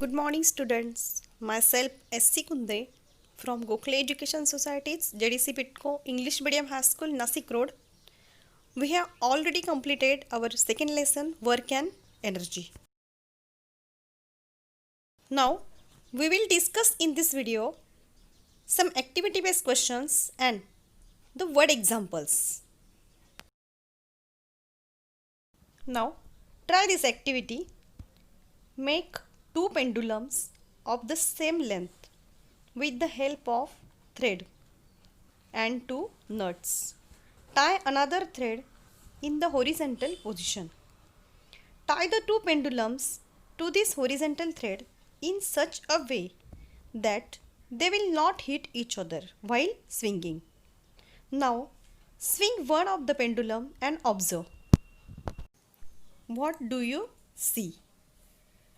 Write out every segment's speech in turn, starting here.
Good morning, students. Myself, S.C. Kunde from Gokhale Education Society's JDC Pitco English Medium High School, Nasik Road. We have already completed our second lesson, Work and Energy. Now, we will discuss in this video some activity-based questions and the word examples. Now, try this activity. Make two pendulums of the same length with the help of thread and two nuts. Tie another thread in the horizontal position. Tie the two pendulums to this horizontal thread in such a way that they will not hit each other while swinging. Now, swing one of the pendulum and observe. What do you see?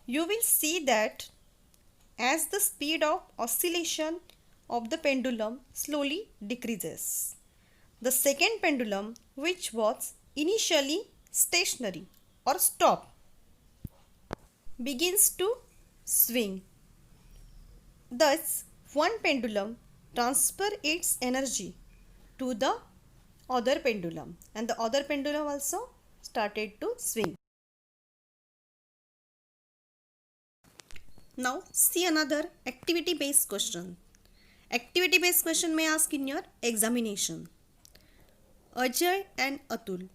You will see that as the speed of oscillation of the pendulum slowly decreases, the second pendulum, which was initially stationary or stop, begins to swing. Thus, one pendulum transfers its energy to the other pendulum and the other pendulum also started to swing. Now see another activity based question. Activity based question may ask in your examination. Ajay and Atul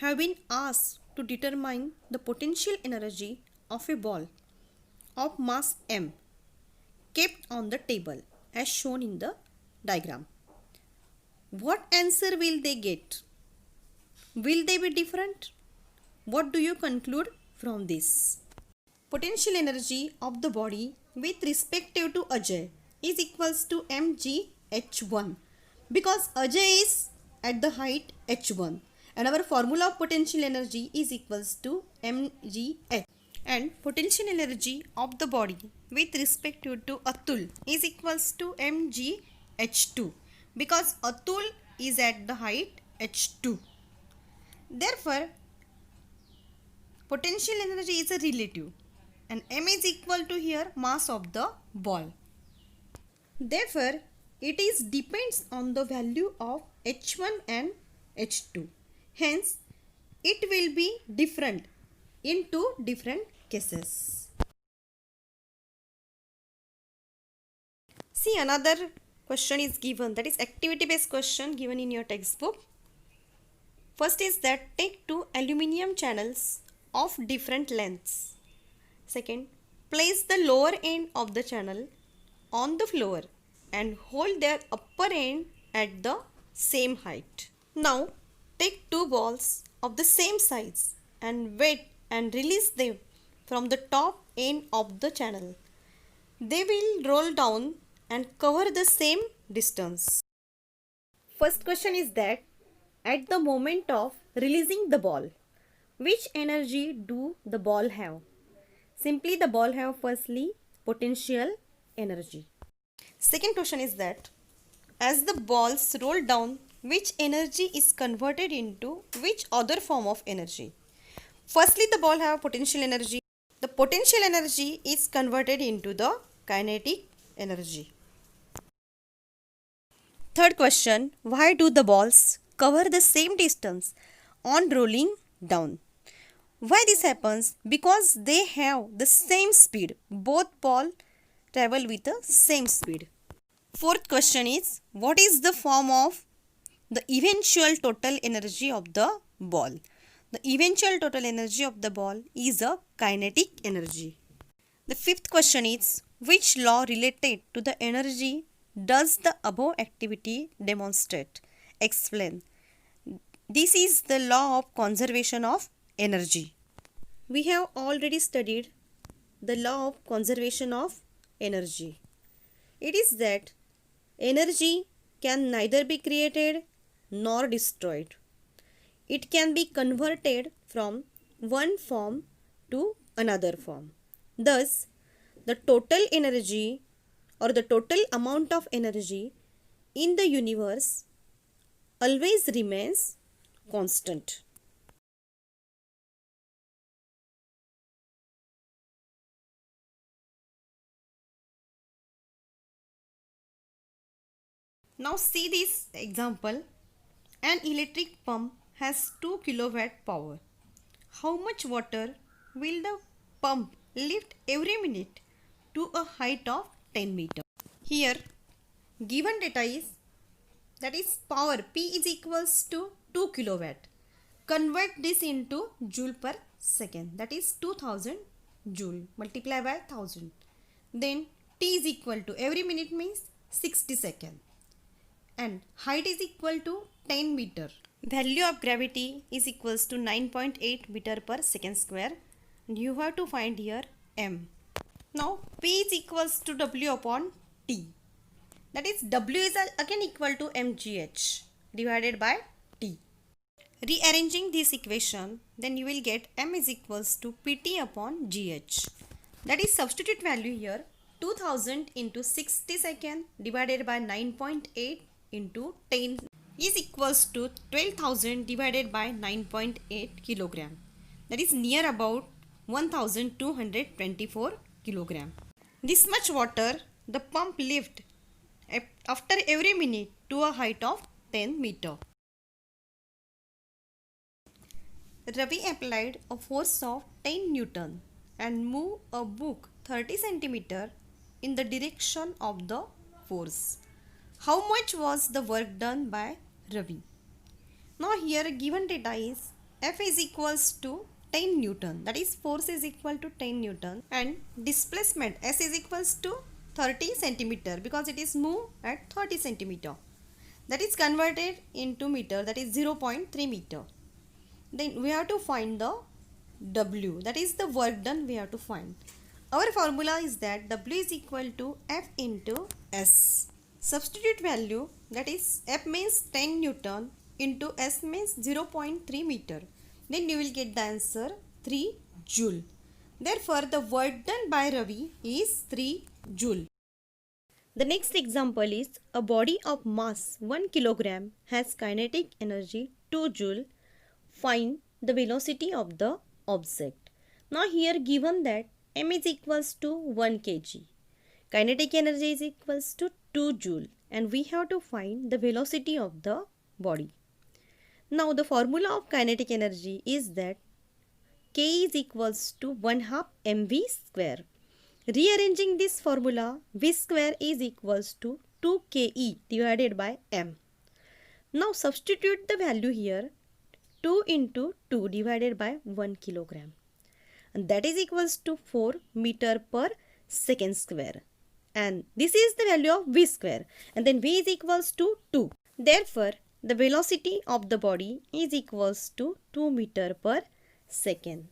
have been asked to determine the potential energy of a ball of mass m kept on the table as shown in the diagram. What answer will they get? Will they be different? What do you conclude from this? Potential energy of the body with respect to Ajay is equals to mgh1 because Ajay is at the height h1 and our formula of potential energy is equals to mgh, and potential energy of the body with respect to Atul is equals to mgh2 because Atul is at the height h2. Therefore, potential energy is a relative and m is equal to here mass of the ball. Therefore, it is depends on the value of h1 and h2. Hence, it will be different in two different cases. See, another question is given, that is activity based question given in your textbook. First is that take two aluminium channels of different lengths. Second, place the lower end of the channel on the floor and hold their upper end at the same height. Now, take two balls of the same size and wet and release them from the top end of the channel. They will roll down and cover the same distance. First question is that at the moment of releasing the ball, which energy do the ball have? Simply the ball have firstly potential energy. Second question is that as the balls roll down, which energy is converted into which other form of energy? Firstly, the ball have potential energy. The potential energy is converted into the kinetic energy. Third question, why do the balls cover the same distance on rolling down? Why this happens? Because they have the same speed. Both balls travel with the same speed. Fourth question is, what is the form of the eventual total energy of the ball? The eventual total energy of the ball is a kinetic energy. The fifth question is, which law related to the energy does the above activity demonstrate? Explain. This is the law of conservation of energy. We have already studied the law of conservation of energy. It is that energy can neither be created nor destroyed. It can be converted from one form to another form. Thus, the total energy or the total amount of energy in the universe always remains constant. Now see this example. An electric pump has 2 kilowatt power. How much water will the pump lift every minute to a height of 10 meter? Here given data is, that is power P is equals to 2 kilowatt. Convert this into joule per second, that is 2000 joule, multiply by 1000. Then T is equal to, every minute means 60 seconds, and height is equal to 10 meter. Value of gravity is equals to 9.8 meter per second square, and you have to find here M. Now P is equals to W upon T, that is W is again equal to mgh divided by T. Rearranging this equation, then you will get M is equals to Pt upon Gh. That is, substitute value here, 2000 into 60 second divided by 9.8 into 10 is equals to 12,000 divided by 9.8 kilogram. That is near about 1224 kilogram. This much water the pump lift after every minute to a height of 10 meter. Ravi applied a force of 10 Newton and moved a book 30 centimeter in the direction of the force. How much was the work done by Ravi? Now here given data is F is equals to 10 Newton, that is force is equal to 10 Newton, and displacement S is equals to 30 centimeter because it is moved at 30 centimeter. That is converted into meter, that is 0.3 meter. Then we have to find the W, that is the work done we have to find. Our formula is that W is equal to F into S. Substitute value, that is F means 10 Newton into S means 0.3 meter. Then you will get the answer 3 joule. Therefore, the work done by Ravi is 3 joule. The next example is, a body of mass 1 kilogram has kinetic energy 2 joule. Find the velocity of the object. Now here given that m is equals to 1 kg, kinetic energy is equals to 2 joule, and we have to find the velocity of the body. Now the formula of kinetic energy is that K is equals to 1/2 mv square. Rearranging this formula, v square is equals to 2 ke divided by m. Now substitute the value here, 2 into 2 divided by 1 kilogram, and that is equals to 4 meter per second square, and this is the value of v square, and then v is equals to 2. Therefore, the velocity of the body is equals to 2 meter per second.